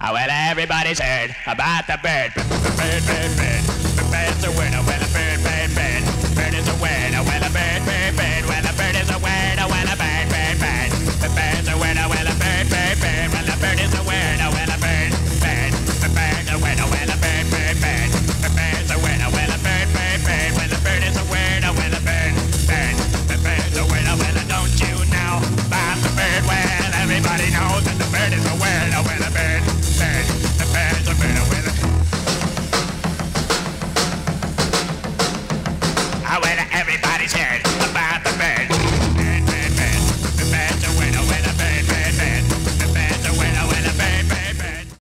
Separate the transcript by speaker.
Speaker 1: Well, everybody's heard about the bird. Bird, bird, bird. The bird's a winner. Well, a bird, bird, bird. Bird is a winner. Well, a bird, bird, bird. Well, a bird is a winner. Well, a bird, bird, bird. The bird's a winner. Well, a bird, bird, bird. Well, a bird is a winner. Well, a bird, bird. The bird's a winner. Well, a bird, bird, bird. The bird's a winner. Well, a bird, bird, bird. Well, a bird is a winner. Well, a bird, bird. The bird's a winner. Well, don't you know about the bird? Well, everybody knows that the bird is a winner. Well, a bird. The bird's a winner with it. Well, everybody's heard